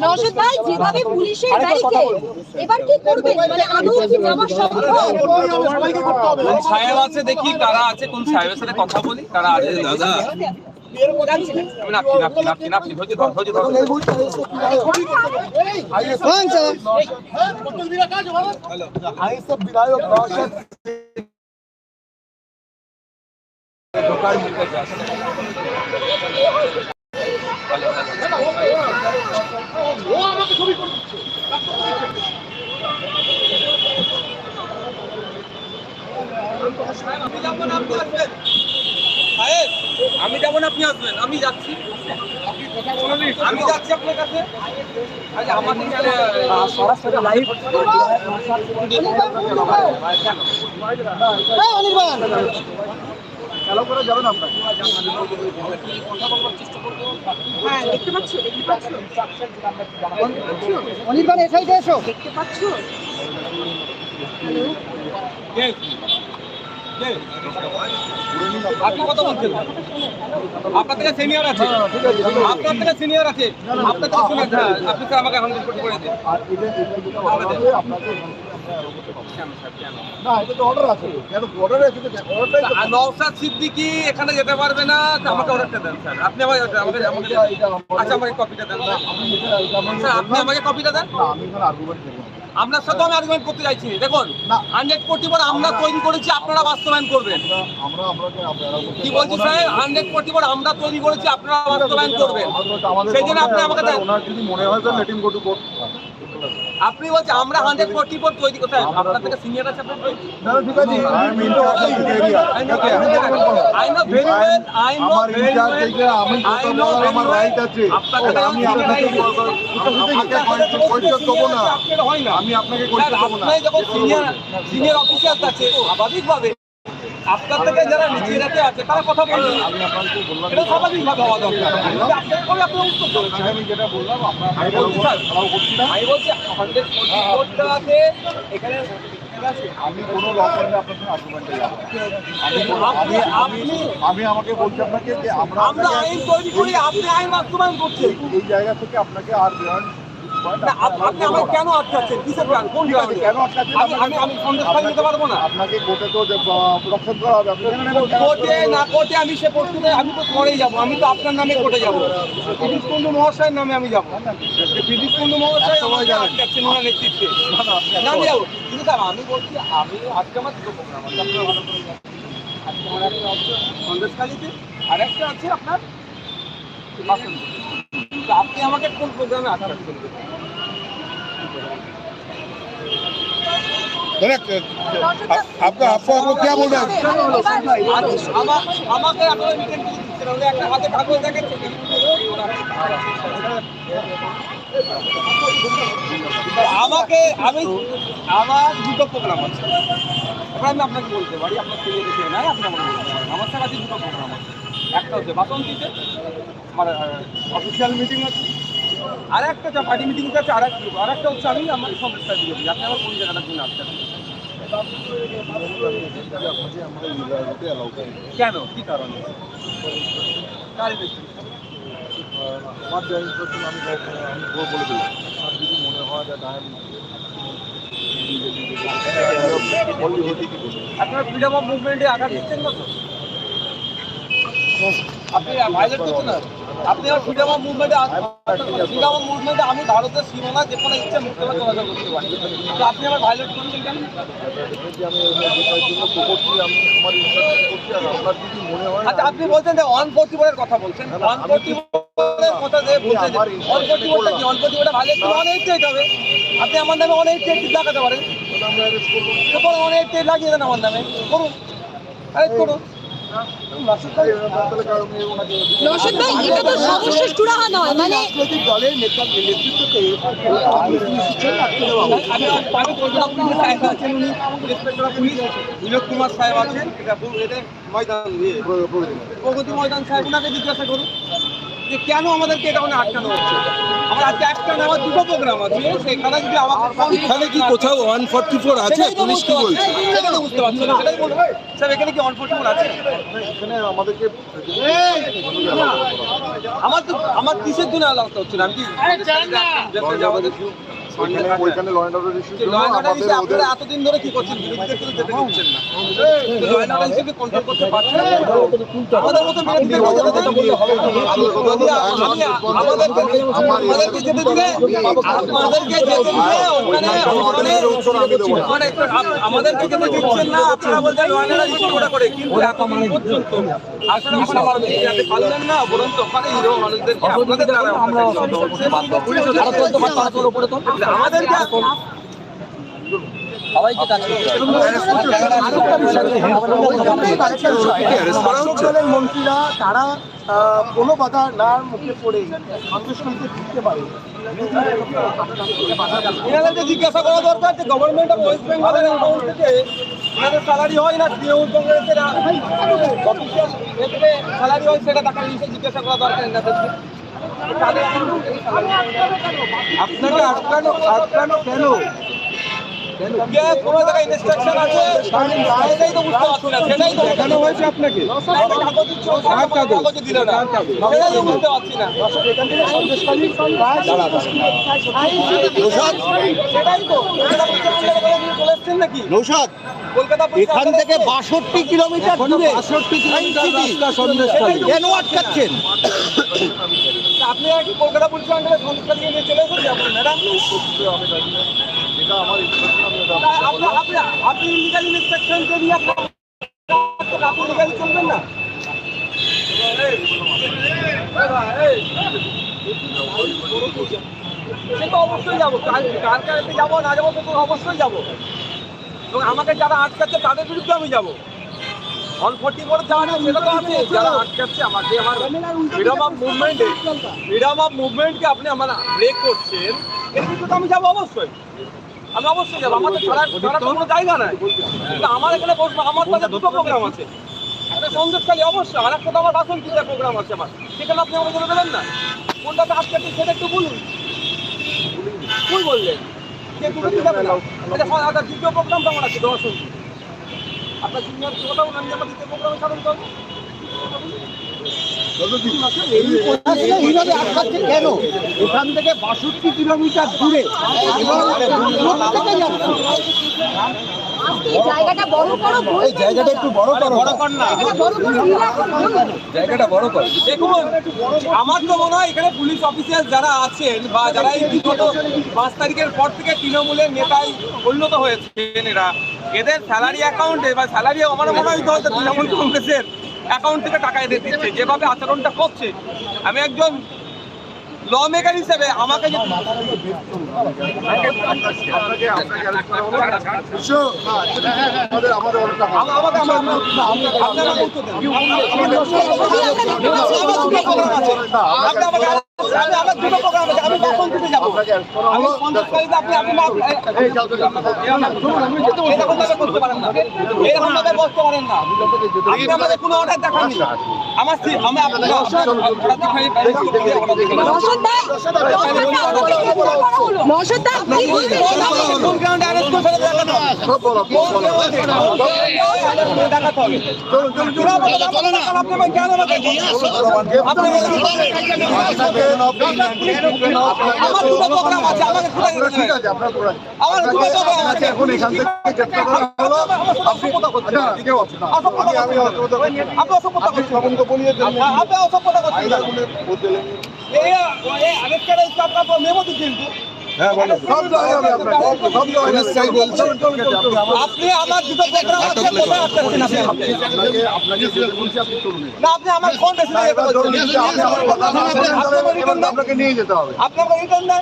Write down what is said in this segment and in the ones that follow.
নওশাদ ভাই যেভাবে পুলিশের ব্যারিকেড এবার কি করবেন মানে আদৌ কি যাওয়া সম্ভব? কোন সাহেব আছে দেখি কারা আছে, কোন সাহেবের সাথে কথা বলি কারা আছে। দাদা আমি যাবো না, আপনি আসবেন। আমি যাচ্ছি, আমি যাচ্ছি আপনার কাছে। আমাকে সরাসরি লাইভ চালু করে যাবেন আপনার কথা বলবার চেষ্টা করবো। হ্যাঁ দেখতে পাচ্ছ অনির্বাণ এই সাইডে এসো। দেখতে পাচ্ছ হ্যালো আপনি কথা বলছেন, আপনার থেকে সিনিয়র আছে, আপনার থেকে সিনিয়র আছে, আপনার থেকে শোনেন। হ্যাঁ আপনি স্যার আমাকে 100 কোটি করে দিন। নওশাদ সিদ্দিকী এখানে যেতে পারবে না, আমাকে অর্ডারটা দেন স্যার। আপনি আমাকে আচ্ছা আমাকে কপিটা দেন স্যার, আপনি আমাকে কপিটা দেন। আপনার সাথে আমি আর্গুমেন্ট করতে চাইছি। দেখুন 100 কোটি পর আমরা তৈরি করেছি, আপনারা বাস্তবায়ন করবেন। কি বলছি স্যার, 100 কোটি পর আমরা তৈরি করেছি, আপনারা বাস্তবায়ন করবেন। সেই জন্য আপনি আমাকে দেন। আপনি বলছেন আমরা 100 কোটি পর তৈরি করতে, আপনার থেকে সিনিয়র আছে আপনার। I know very well, I know very well, I know আমার রাইট আছে। আমি আপনাকে কৈফিয়ত দেব না, আমি আপনাকে কৈফিয়ত দেব না। যখন সিনিয়র অফিসার আছে স্বাভাবিকভাবে আপনার থেকে যারা নিচে রাতে আছে তারা কথা বলবে, এটা স্বাভাবিকভাবে হওয়া দরকার। আপনার উত্তর করেছেন, আমি যেটা বললাম আমি বলছি 100 কোটি ভোটটাতে এখানে আমি কোনো রকমের আপনার সঙ্গে আর্গুমেন্টে যাবো। আমি আমাকে বলছি আপনাকে যে আমরা আইন তৈরি করি, আপনি আইন বাস্তবায়ন করছেন। এই জায়গা থেকে আপনাকে আর আপনি আমাকে কেন আটকাচ্ছেন? কিসের প্ল্যান? কোন কারণে কেন আটকাচ্ছেন? আমি সন্দেশখালী নিতে পারবো না। আপনাকে কোর্টে তো রক্ষণ করা হবে। কোর্টে না কোর্টে আমি সে প্রশ্নে আমি তো পরেই যাবো। আমি তো আপনার নামে কোর্টে যাবো, বিদ্যুৎ কুণ্ডু মহাশয়ের নামে আমি যাবো। বিদ্যুৎ কুণ্ডু মহাশয় আমাকে আটকাচ্ছেন ওনার নেতৃত্বে, না আমি যাবো। কিন্তু স্যার আমি বলছি আমি আজকে আমার দুটো প্রোগ্রাম আছে, আপনারা ভালো করে জানেন। আজকে আমার একটা হচ্ছে সন্দেশখালীতে, আর একটা আছে আপনার বাসন্তী। আপনি আমাকে কোন প্রোগ্রামে আটকাচ্ছেন? आपका क्या बोल रहे हैं? আমাকে আপনারা মিটিং দিচ্ছেন, ওরা একটা হাতে কাগজ দেখাচ্ছে। আমাকে আমার দুটো প্রোগ্রাম আছে, এবার আমি আপনাকে বলতে পারি। আপনার ছেলে দেখে নাই, আপনি আমাকে বলতে পারেন। আমার সাথে আছে দুটো প্রোগ্রাম আছে, একটা হচ্ছে বাসন্তীতে আমার অফিসিয়াল মিটিং আছে, আর একটা পার্টি মিটিং আছে, আর একটা হচ্ছে আমি আমার সমস্যা দিয়ে দিই। আপনি আমার কোন জায়গাটার জন্য আসছেন? কেন, কি কারণে? আমার জয়েন করছেন, আমি বলে দিলাম আর যদি মনে হয় যে আপনারা ফ্রিডম অফ মুভমেন্টে আঘাত দিচ্ছেন না তো? আপনি ভাইলেট করছেন না? আপনি আর ফ্রিডম অফ মুভমেন্টে আমি ভারতের সীমানা যে কোনো ইচ্ছা মুক্তভাবে চলাচল করতে পারি, তো আপনি আমার ভাইলেট করছেন কেন? আচ্ছা আপনি বলছেন যে 140 কথা বলছেন, 140 কথা যে বলছেন 140 কি 140 ভাইলেট করে 188 হবে। আপনি আমার নামে 188 লাগাতে পারেন, তো 188 লাগিয়ে দেন আমার নামে, করুন, করুন। নওশাদ ভাই এটা তো সর্বশেষ চূড়ান্ত নয়, মানে রাজনৈতিক দলের নেতৃত্বকে বিনোদ কুমার সাহেব আছেন, এটা ময়দান প্রগতি ময়দান সাহেব, ওনাকে জিজ্ঞাসা করুন। যে কেন আমাদেরকে এটা মানে আটকানো হচ্ছে। আমার আজকে একটা না আমার দুটো প্রোগ্রাম আছে, সেখানে যদি এখানে কি কোথাও 144 আছে? পুলিশ কি বলছে? সেটা তো বুঝতে পারছি না, সেটাই বলবো স্যার এখানে কি 144 আছে? এখানে আমাদেরকে আমার কিসের জন্য আলাদা হচ্ছে না, আমি কি ওইখানে ল অ্যান্ড অর্ডার ইস্যু আপনারা এতদিন ধরে কি করছেন? বিরোধীদের কিন্তু যেতে দিচ্ছেন না, ল অ্যান্ড অর্ডার হিসেবে কন্ট্রোল করতে পারছেন না। আমাদের মতো বিরোধীদের কথা বললে হবে না। আমাদেরকে যেতে দিলে আমাদেরকে যেতে দিচ্ছেন না, আপনারা বলছেন ল অ্যান্ড অর্ডার ইস্যু করে, কিন্তু এতদিন পর্যন্ত আপনারা পারলেন না, বরঞ্চ ওখানে হিরো মানুষদেরকে আপনাদের দ্বারা আমাদেরকে সবাইকে কাজ করতে দলের মন্ত্রীরা তারা কোনো বাধা না মুখে পড়ে সন্দেশকারীকে দিতে পারে। এনাদেরকে জিজ্ঞাসা করা দরকার যে গভর্নমেন্ট অফ ওয়েস্ট বেঙ্গলের অ্যাকাউন্ট থেকে এনাদের স্যালারি হয় না, তৃণমূল কংগ্রেসের অফিসিয়াল ক্ষেত্রে স্যালারি হয়, সেটা টাকা নিয়ে জিজ্ঞাসা করা দরকার এনাদেরকে। আপনাকে আটকানো কেন? কোনো জায়গায় ইনস্ট্রাকশন আছে সেটাই তো বুঝতে পারছি না, সেটাই তো দেখানো হয়েছে আপনাকে, কাগজে দিল না, সেটাই তো বুঝতে পারছি না। সেটাই তো চলে এসছেন নাকি নৌসাদ, কলকাতা এখান থেকে 62 কিলোমিটার দূরে 62 কিলোমিটার রাস্তা সন্দেশখালী কেন আটকাচ্ছেন? আপনি কি কলকাতা পুলিশ আন্ডারে সংস্থা নিয়ে চলে এসেছেন আপনি ম্যাডাম? এটা আমার আপনি ইলিগাল ইনস্ট্রাকশন দিয়ে আপনি ইলিগালি চলবেন না। সে তো অবশ্যই যাবো, কার কাছে যাবো না যাবো, তো অবশ্যই যাবো। এবং আমাকে যারা আটকাচ্ছে তাদের বিরুদ্ধে আমি যাবো। 144 যাওয়া না, সেটা তো আছে, যারা আটকাচ্ছে আমাকে, আমার ফ্রিডম অফ মুভমেন্টকে আপনি আমার ব্রেক করছেন, এর বিরুদ্ধে তো আমি যাবো অবশ্যই। আমি অবশ্যই যাবো, আমাদের ছাড়া কোনো জায়গা নাই। কিন্তু আমার এখানে বসবো, আমার কাছে দুটো প্রোগ্রাম আছে, একটা সন্দেশখালী অবশ্যই, আর একটা তো আমার বাসন পূজার প্রোগ্রাম আছে আমার, সেখানে আপনি আমাকে বলে দেবেন না কোনটাতে আটকাচ্ছি, সেটা একটু বলুন। ভুল বললেন যে দুটো কি যাবে না, আচ্ছা দ্বিতীয় প্রোগ্রামটা আমার আছে দর্শন, আপনার সিনিয়র কোথাও আমি আমার দ্বিতীয় প্রোগ্রামে সাধন করবো। এইভাবে আটকাচ্ছেন কেন? এখান থেকে 62 কিলোমিটার দূরে আজকে এই জায়গাটা বড় করো, এই জায়গাটা একটু বড় করো। জায়গাটা বড় কর। দেখুন, আমার তো মনে হয় এখানে পুলিশ অফিসার যারা আছেন বা যারা এই বিগত 5 তারিখের পর থেকে তৃণমূলের নেতায় পরিণত হয়েছেন, এদের স্যালারি অ্যাকাউন্টে বা স্যালারি আমার মনে হয় হয়তো তৃণমূল কংগ্রেসের অ্যাকাউন্ট থেকে টাকা এদের দিচ্ছে, যেভাবে আচরণটা করছে। আমি একজন ল মেকার হিসেবে আমাকে যে আমার দুটো প্রোগ্রাম আছে, আমি কখন থেকে যাবো? আমি 50 তারিখে আপনি করতে পারেন না, এরকম ভাবে বসতে পারেন না, আপনি আমাদের কোনো অর্ডার দেখাননি। আমার আমি আপনাকে কোন গ্রাউন্ডে অ্যারেস্ট করে দেখাতে হবে, দেখাতে হবে। আপনি কেন আমাকে আপনি আমার দুটো প্রোগ্রাম আছে, আমাকে ঠিক আছে, আপনার আমার দুটো প্রোগ্রাম আছে। এখন এখান থেকে গ্রেপ্তার করা হলো, আপনি কেউ আছেন না, আমি আপনি অসভ্যতা করছেন, আপনি অসভ্যতা করছেন। এই আরেকটা আপনার মেমো দিচ্ছেন তো, আপনি আমার দুটো প্রোগ্রাম আছে, কোথায় আসছেন আপনি? না, আপনি আমার কোন আপনাকে নিয়ে যেতে হবে। আপনাকে রিটার্ন দেন,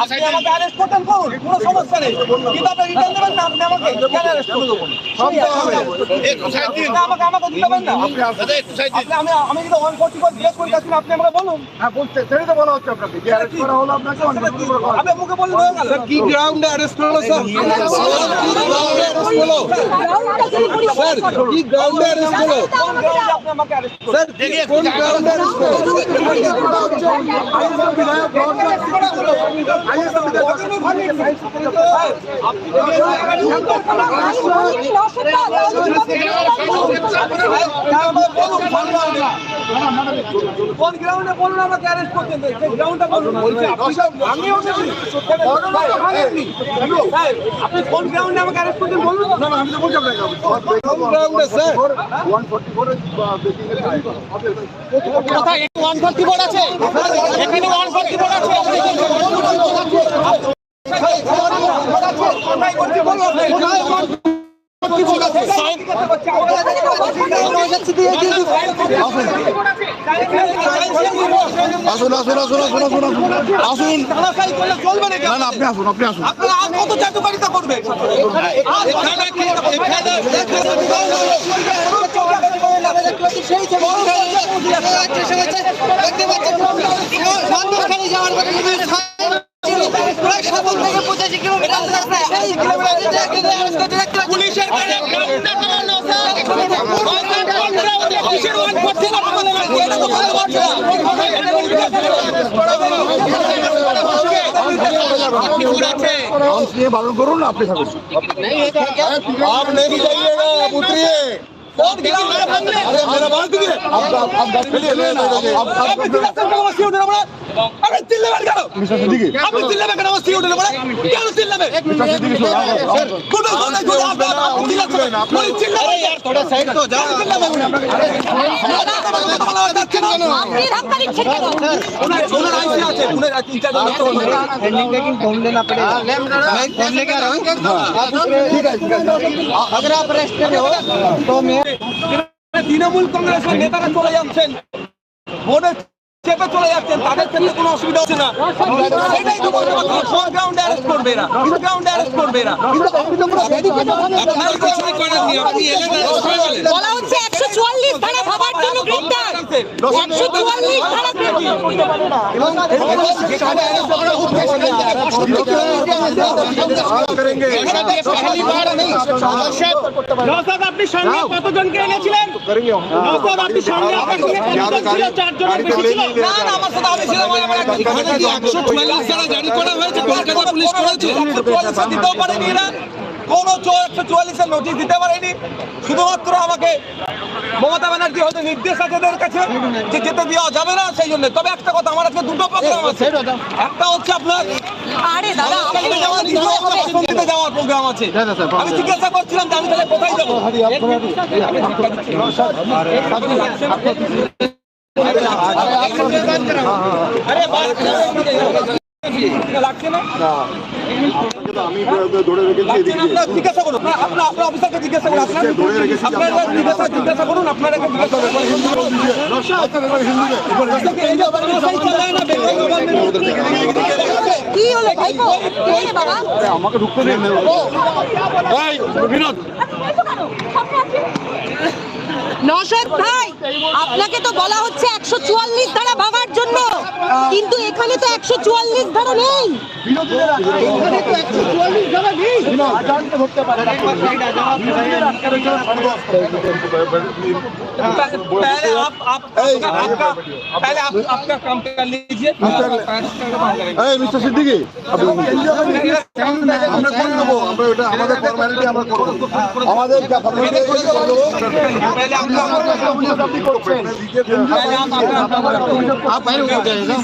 আপনি আমাকে অ্যারেস্ট করতেন, করুন, কোনো সমস্যা নেই, কিন্তু আপনি রিটার্ন দেবেন না, আপনি আমাকে কেন অ্যারেস্ট করবেন? আমাকে দিবেন না, আমি কিন্তু 144 জিজ্ঞেস করে যাচ্ছি, আপনি আমাকে বলুন। হ্যাঁ, বলতে সেটাই তো বলা হচ্ছে আপনাকে, যে অ্যারেস্ট করা হলো আপনাকে। আপনি মুখে বললে হয়ে গেল। কি গ্রাউন্ডে অ্যারেস্ট হলো স্যার? স্যার কি গ্রাউন্ডে অ্যারেস্ট হলো? কোন গ্রাউন্ডে আপনি আমাকে অ্যারেস্ট করলেন? স্যার কোন গ্রাউন্ডে অ্যারেস্ট হলো? কোন গ্রাউন্ডে বলুন আমাকে অ্যারেস্ট করতেন? সেই গ্রাউন্ডটা বলুন। আমিও নেই। আপনি কোন গ্রাউন্ডে আমাকে অ্যারেস্ট করতেন বলুন। কোন গ্রাউন্ডে স্যার? কোথায় 144 আছে? এখানে 144 আছে। আসুন আসুন আসুন আসুন আসুন আসুন চলবে না। না না আপনি আসুন আপনি আসুন আপনারা আর কত চাটুকারিতা করবেন? বারণ করুন না আপনি থাকুন आप नहीं जाइएगा उतरिए अरे मेरा बात दीजिए थोड़ा साइड तो जाओ। আপনি ধাক্কা দিচ্ছেন কেন? अगर आप अरेस्ट कर रहे हो तो मैं তৃণমূল কংগ্রেসের নেতারা চলে যাচ্ছেন, ভোটে চেপে চলে যাচ্ছেন, তাদের ক্ষেত্রে কোনো অসুবিধা হচ্ছে না। সেটাই তো বলবো, কোন গ্রাউন্ডে অ্যারেস্ট করবে না, কোন গ্রাউন্ডে অ্যারেস্ট করবে না। বলা হচ্ছে 144 ধারা ভাবার জন্য গ্রেফতার। 144 ধারা নওশাদ, আপনি সঙ্গে কতজনকে এনেছিলেন? নওশাদ, আপনি সঙ্গে আপনার সঙ্গে কতজন ছিল? 4 জনের বেশি ছিল? না না, আমার সাথে আমি ছিলাম। এখানে কি 144 ধারা জারি করা হয়েছে? কলকাতা পুলিশ করেছে? 144 দিতেও পারেনি এরা, কোনো 144 নোটিশ দিতে পারেনি। শুধুমাত্র আমাকে মমতা ব্যানার্জি হয়তো নির্দেশ আছে এদের কাছে যে যেতে দেওয়া যাবে না, সেই জন্য। তবে একটা কথা, আমার আজকে দুটো প্রোগ্রাম আছে। একটা হচ্ছে আপনার আরে দাদা সঙ্গীতে যাওয়ার প্রোগ্রাম আছে। আমি জিজ্ঞাসা করছিলাম যে আমি তাহলে কোথায় যাবো। লাগছে না, আমি ধরে রেখেছি লাগছে না। আপনারা জিজ্ঞাসা করুন, আপনার অফিসারকে জিজ্ঞাসা করুন, আপনারা জিজ্ঞাসা করুন, আপনারা জিজ্ঞাসা করুন। কি হলো ভাইপো? কি হলো বাবা? আমাকে ঢুকতে দিন বিনোদ নওশাদ ভাই, আপনাকে তো বলা হচ্ছে 144 ধারা ভাঙার জন্য, কিন্তু এখানে তো 144 ধারা নেই। पहले आपका काम कर लीजिए। মিস্টার সিদ্দিকী আমরা করে দেবো, আমরা ওটা আমাদের ফর্মালিটি আমরা করবো, আমাদের যা ফর্মালিটি पहले আপনি করছেন आप বাইরে উঠে जाइए ना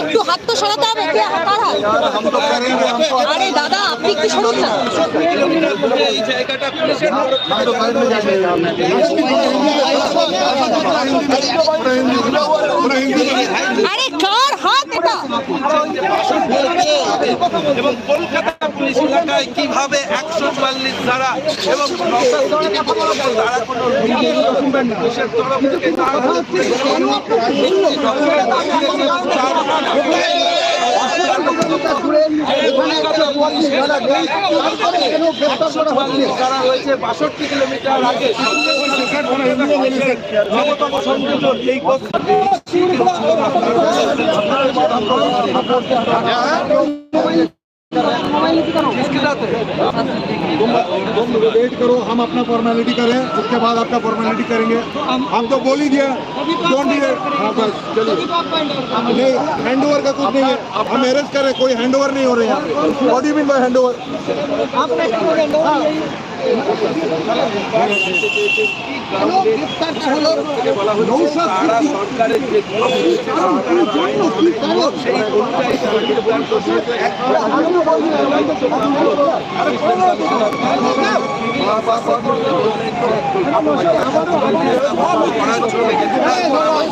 একটু হাত তো সরাতে হবে। কে কার হাত? हम तो करेंगे हम तो আরে দাদা, আপনি কি শুনুন না। এই জায়গাটা পুলিশের हम तो साइड में जाएंगे আরে কার হাত এটা? এবং কলকাতা পুলিশ এলাকায় কিভাবে 144 ধারা এবং ধারা কোনো পুলিশের তরফ থেকে তারা কিলোমিটার দূরে এখানে 144 ধারা নেই, তারপরে কেন গ্রেফতার করা হচ্ছে? তারা রয়েছে 62 কিলোমিটার আগে নবতম সংযোজন এই तुम वेट करो, हम अपना फॉर्मेलिटी करें, उसके बाद आपका फॉर्मेलिटी करेंगे। हम तो बोल ही दिया, डोंट डिले। हाँ बस चलिए। नहीं, हैंड ओवर का कुछ नहीं है, हम अरेस्ट करें, कोई हैंड ओवर नहीं हो रहे यहाँ। What do you mean by hand over? সরকারের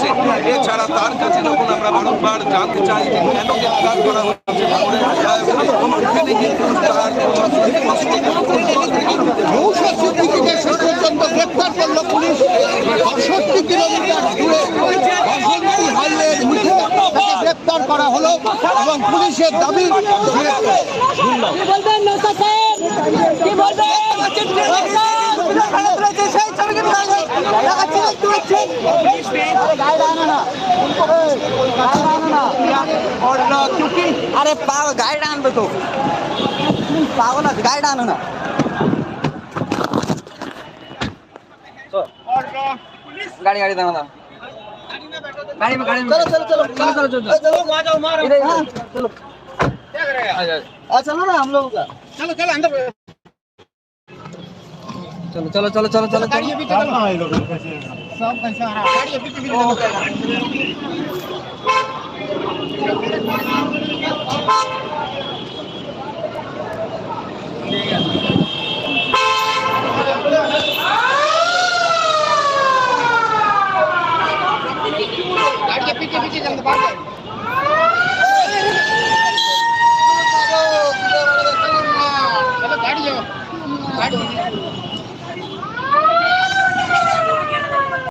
যে এছাড়া তার কাছে যখন আমরা বারংবার জানতে চাই যে কেন গ্রেফতার করা হচ্ছে এখানে কিন্তু গ্রেফতার করলো পুলিশ ৬২ কিলোমিটার দূরে বসন্তী হাইওয়ের মুখে তাকে গ্রেফতার করা হলো এবং পুলিশের দাবি কি বলবেন নৌসাদ সাহেব? কি বলবেন? अरे पागल गाइड आन दो तो पागल ना गाइड आनो ना गाड़ी गाड़ी दाना गाड़ी में चलो चलो चलो चलो चलो चलो चलो वहां जाओ मारो चलो क्या करेगा चलो ना हम लोग का चलो चलो अंदर चलो चलो चलो चलो चलो गाड़ी अभी चलो सब कैसे आ रहा है गाड़ी अभी चलो